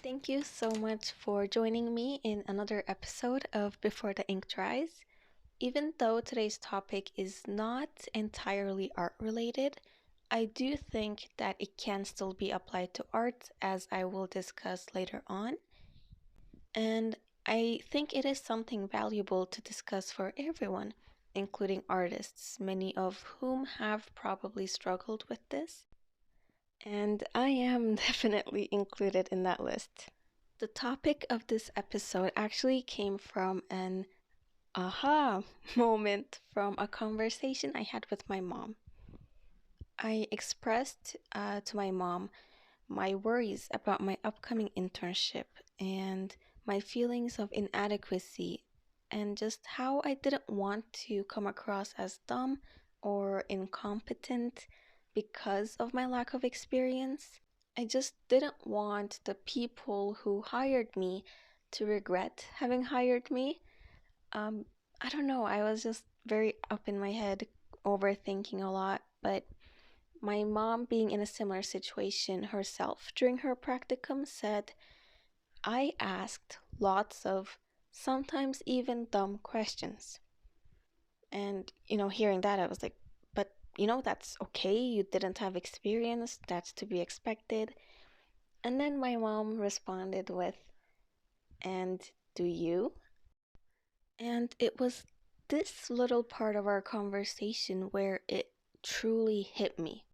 Thank you so much for joining me in another episode of Before the Ink Dries. Even though today's topic is not entirely art related, I do think that it can still be applied to art, as I will discuss later on. And I think it is something valuable to discuss for everyone, including artists, many of whom have probably struggled with this. And I am definitely included in that list. The topic of this episode actually came from an aha moment from a conversation I had with my mom. I expressed to my mom my worries about my upcoming internship and my feelings of inadequacy and just how I didn't want to come across as dumb or incompetent because of my lack of experience. I just didn't want the people who hired me to regret having hired me. Um, I don't know, I was just very up in my head, overthinking a lot, but my mom, being in a similar situation herself during her practicum, said, I asked lots of sometimes even dumb questions. And, hearing that, I was like, but, that's okay. You didn't have experience. That's to be expected. And then my mom responded with, and do you? And it was this little part of our conversation where it truly hit me.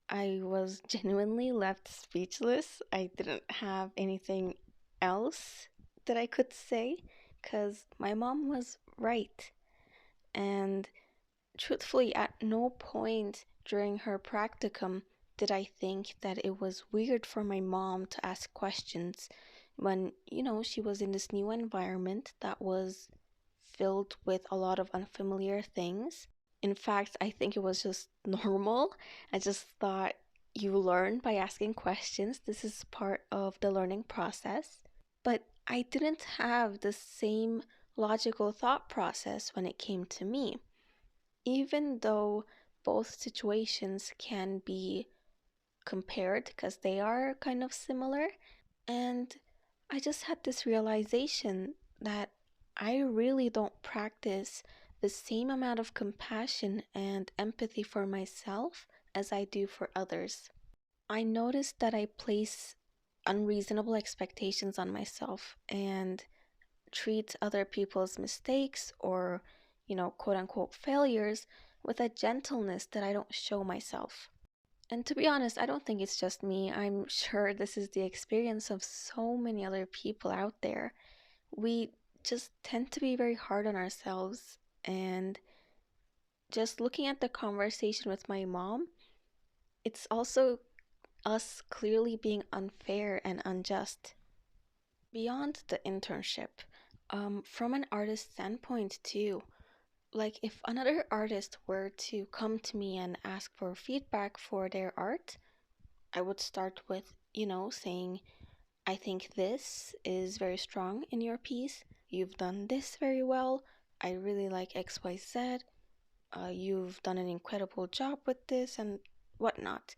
I was genuinely left speechless. I didn't have anything else that I could say because my mom was right. And truthfully, at no point during her practicum did I think that it was weird for my mom to ask questions when, she was in this new environment that was filled with a lot of unfamiliar things. In fact, I think it was just normal. I just thought you learn by asking questions. This is part of the learning process. But I didn't have the same logical thought process when it came to me. Even though both situations can be compared because they are kind of similar. And I just had this realization that I really don't practice the same amount of compassion and empathy for myself as I do for others. I noticed that I place unreasonable expectations on myself and treat other people's mistakes or, quote unquote failures with a gentleness that I don't show myself. And to be honest, I don't think it's just me. I'm sure this is the experience of so many other people out there. We just tend to be very hard on ourselves. And just looking at the conversation with my mom, it's also us clearly being unfair and unjust. Beyond the internship, from an artist standpoint too, like if another artist were to come to me and ask for feedback for their art, I would start with, saying, I think this is very strong in your piece. You've done this very well. I really like XYZ. You've done an incredible job with this and whatnot.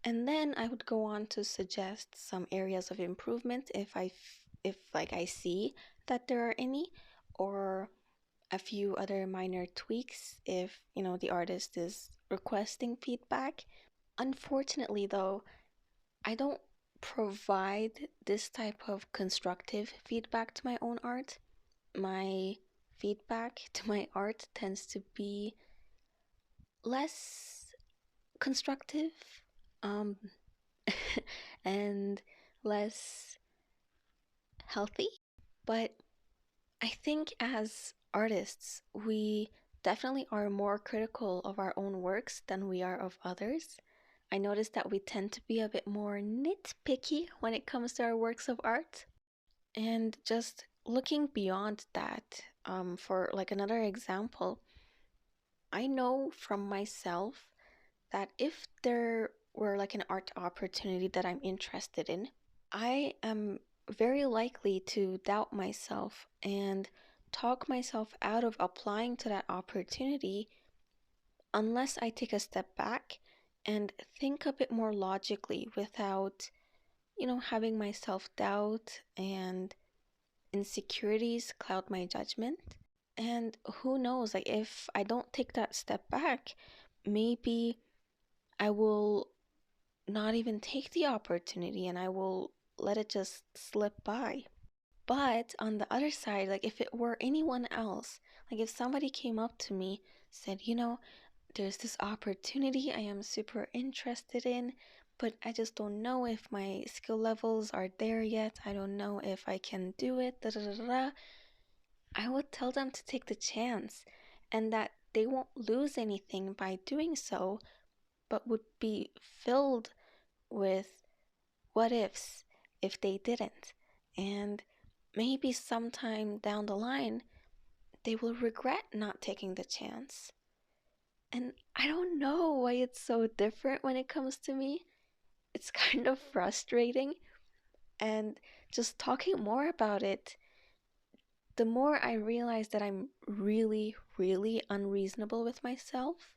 And then I would go on to suggest some areas of improvement if like I see that there are any, or a few other minor tweaks if, the artist is requesting feedback. Unfortunately, though, I don't provide this type of constructive feedback to my own art. My feedback to my art tends to be less constructive, um, and less healthy. But I think as artists, we definitely are more critical of our own works than we are of others. I noticed that we tend to be a bit more nitpicky when it comes to our works of art. And just looking beyond that, for like another example, I know from myself that if there were like an art opportunity that I'm interested in, I am very likely to doubt myself and talk myself out of applying to that opportunity unless I take a step back and think a bit more logically without, having my self doubt and insecurities cloud my judgment. And who knows, like if I don't take that step back, maybe I will not even take the opportunity and I will let it just slip by. But on the other side, like if it were anyone else, like if somebody came up to me, said, there's this opportunity I am super interested in, but I just don't know if my skill levels are there yet. I don't know if I can do it. Da, da, da, da, da. I would tell them to take the chance and that they won't lose anything by doing so, but would be filled with what ifs if they didn't. And maybe sometime down the line, they will regret not taking the chance. And I don't know why it's so different when it comes to me. It's kind of frustrating. And just talking more about it, the more I realize that I'm really, really unreasonable with myself.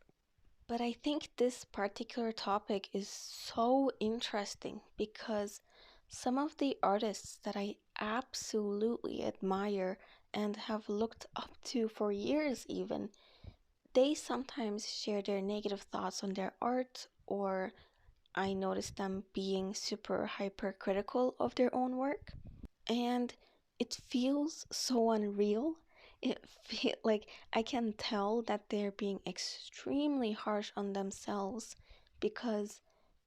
But I think this particular topic is so interesting because some of the artists that I absolutely admire and have looked up to for years, even, they sometimes share their negative thoughts on their art, or I notice them being super hypercritical of their own work. And it feels so unreal. It feel like I can tell that they're being extremely harsh on themselves because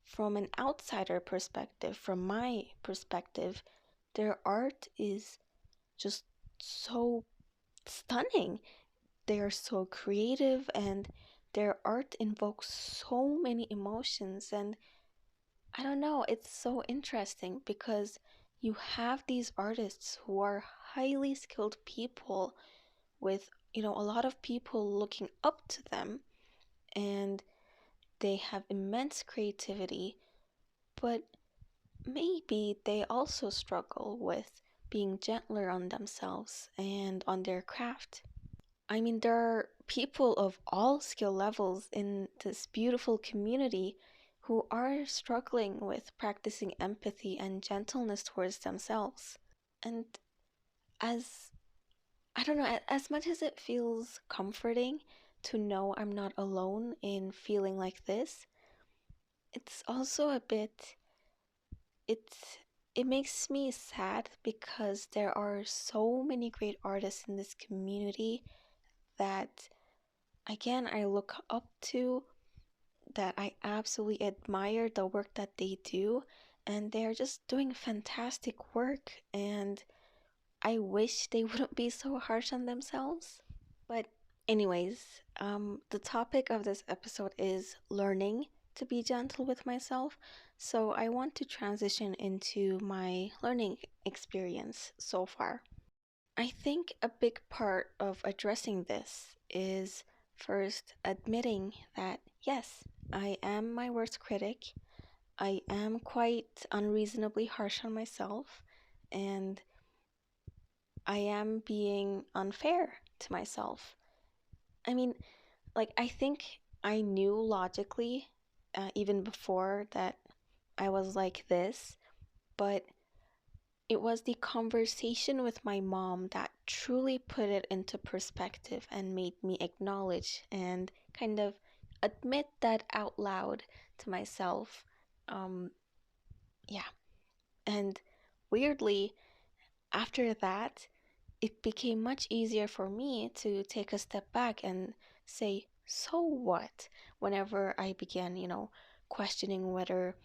from an outsider perspective, from my perspective, their art is just so stunning. They are so creative and their art invokes so many emotions, and I don't know, it's so interesting because you have these artists who are highly skilled people with, a lot of people looking up to them, and they have immense creativity, but maybe they also struggle with being gentler on themselves and on their craft. I mean, there are people of all skill levels in this beautiful community who are struggling with practicing empathy and gentleness towards themselves. And as I don't know, as much as it feels comforting to know I'm not alone in feeling like this, it's also a bit, it's, it makes me sad because there are so many great artists in this community that, again, I look up to, that I absolutely admire the work that they do, and they're just doing fantastic work, and I wish they wouldn't be so harsh on themselves. But, anyways, the topic of this episode is learning to be gentle with myself. So, I want to transition into my learning experience so far. I think a big part of addressing this is first admitting that yes, I am my worst critic. I am quite unreasonably harsh on myself, and I am being unfair to myself. I mean, like, I think I knew logically, even before, that I was like this, but it was the conversation with my mom that truly put it into perspective and made me acknowledge and kind of admit that out loud to myself. Um, yeah. And weirdly, after that, it became much easier for me to take a step back and say, so what? Whenever I began, questioning whether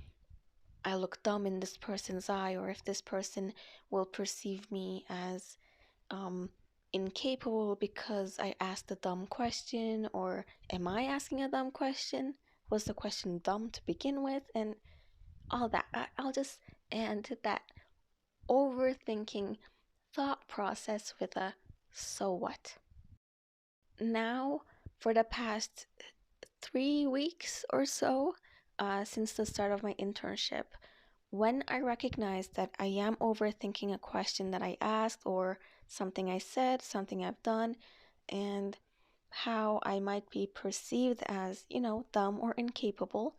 I look dumb in this person's eye or if this person will perceive me as um, incapable because I asked a dumb question, or am I asking a dumb question? Was the question dumb to begin with? And all that. I'll just end that overthinking thought process with a so what. Now, for the past 3 weeks or so, since the start of my internship, when I recognize that I am overthinking a question that I asked or something I said, something I've done, and how I might be perceived as, dumb or incapable,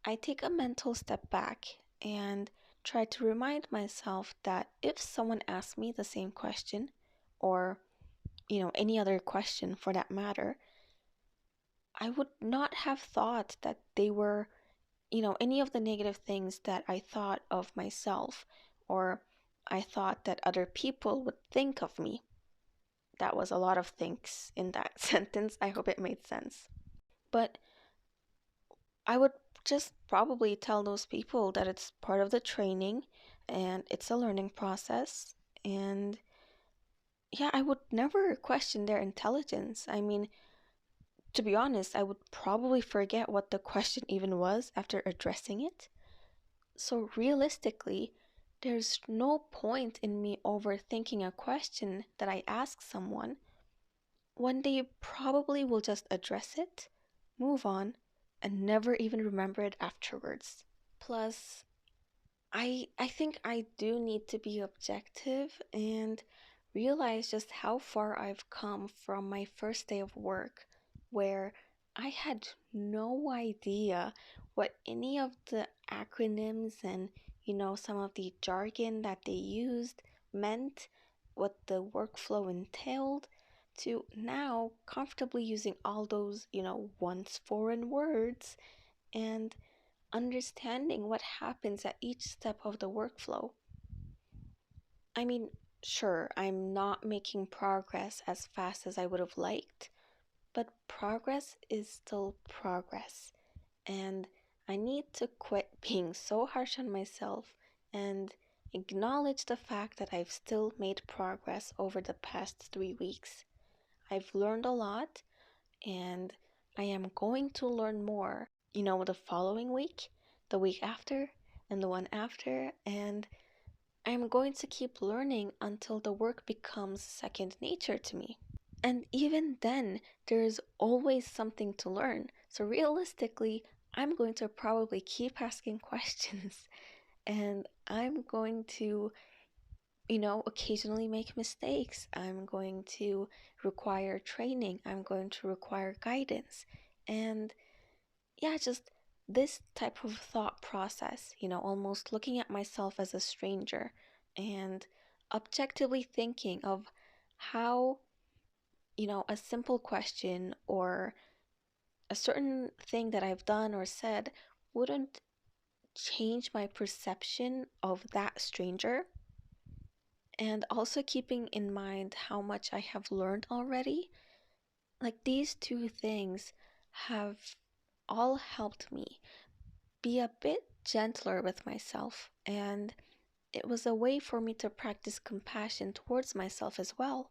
I take a mental step back and try to remind myself that if someone asked me the same question, or, any other question for that matter, I would not have thought that they were, any of the negative things that I thought of myself, or I thought that other people would think of me. That was a lot of things in that sentence. I hope it made sense. But I would just probably tell those people that it's part of the training and it's a learning process. And yeah, I would never question their intelligence. I mean, to be honest, I would probably forget what the question even was after addressing it. So realistically, there's no point in me overthinking a question that I ask someone when they probably will just address it, move on, and never even remember it afterwards. Plus, I think I do need to be objective and realize just how far I've come from my first day of work, where I had no idea what any of the acronyms and, some of the jargon that they used meant, what the workflow entailed, to now comfortably using all those, once foreign words and understanding what happens at each step of the workflow. I mean, sure, I'm not making progress as fast as I would have liked, but progress is still progress. And I need to quit being so harsh on myself and acknowledge the fact that I've still made progress over the past 3 weeks. I've learned a lot, and I am going to learn more, the following week, the week after, and the one after, and I'm going to keep learning until the work becomes second nature to me. And even then, there's always something to learn. So realistically, I'm going to probably keep asking questions and I'm going to, occasionally make mistakes. I'm going to require training. I'm going to require guidance. And yeah, just this type of thought process, almost looking at myself as a stranger and objectively thinking of how, a simple question or a certain thing that I've done or said wouldn't change my perception of that stranger. And also keeping in mind how much I have learned already. Like these two things have all helped me be a bit gentler with myself, and it was a way for me to practice compassion towards myself as well.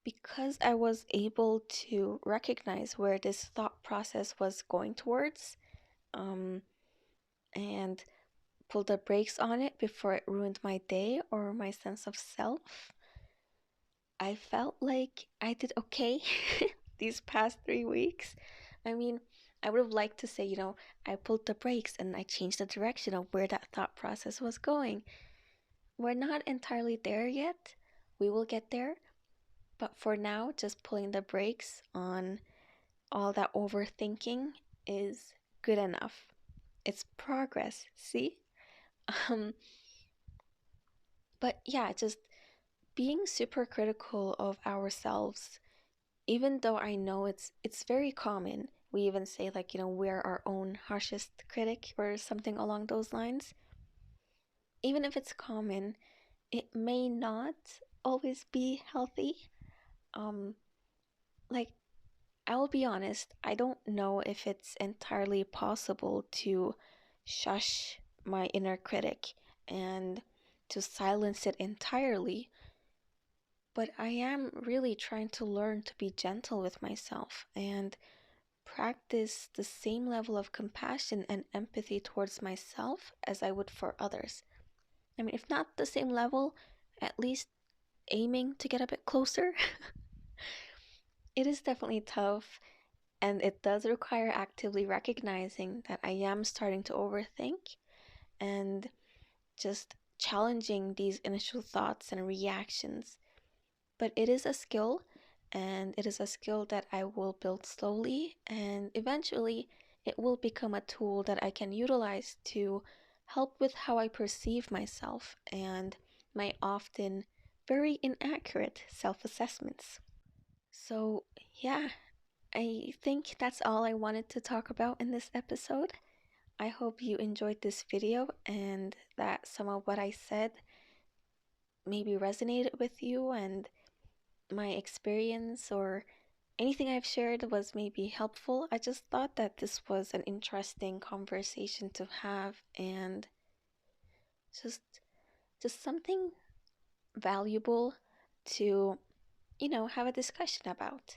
Because I was able to recognize where this thought process was going towards, um, and pull the brakes on it before it ruined my day or my sense of self, I felt like I did okay these past 3 weeks. I mean, I would have liked to say, I pulled the brakes and I changed the direction of where that thought process was going. We're not entirely there yet. We will get there. But for now, just pulling the brakes on all that overthinking is good enough. It's progress, see? Um, but yeah, just being super critical of ourselves, even though I know it's very common. We even say like, we're our own harshest critic or something along those lines. Even if it's common, it may not always be healthy. Um, like I'll be honest, I don't know if it's entirely possible to shush my inner critic and to silence it entirely, but I am really trying to learn to be gentle with myself and practice the same level of compassion and empathy towards myself as I would for others. I mean, if not the same level, at least aiming to get a bit closer. It is definitely tough, and it does require actively recognizing that I am starting to overthink and just challenging these initial thoughts and reactions. But it is a skill, and it is a skill that I will build slowly, and eventually it will become a tool that I can utilize to help with how I perceive myself and my often very inaccurate self assessments. So, yeah, I think that's all I wanted to talk about in this episode. I hope you enjoyed this video and that some of what I said maybe resonated with you and my experience or anything I've shared was maybe helpful. I just thought that this was an interesting conversation to have and just just something valuable to, have a discussion about.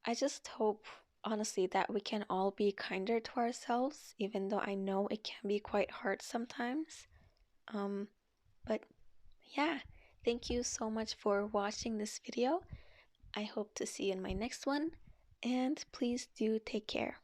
I just hope honestly that we can all be kinder to ourselves even though I know it can be quite hard sometimes. Um but yeah, thank you so much for watching this video. I hope to see you in my next one, and please do take care.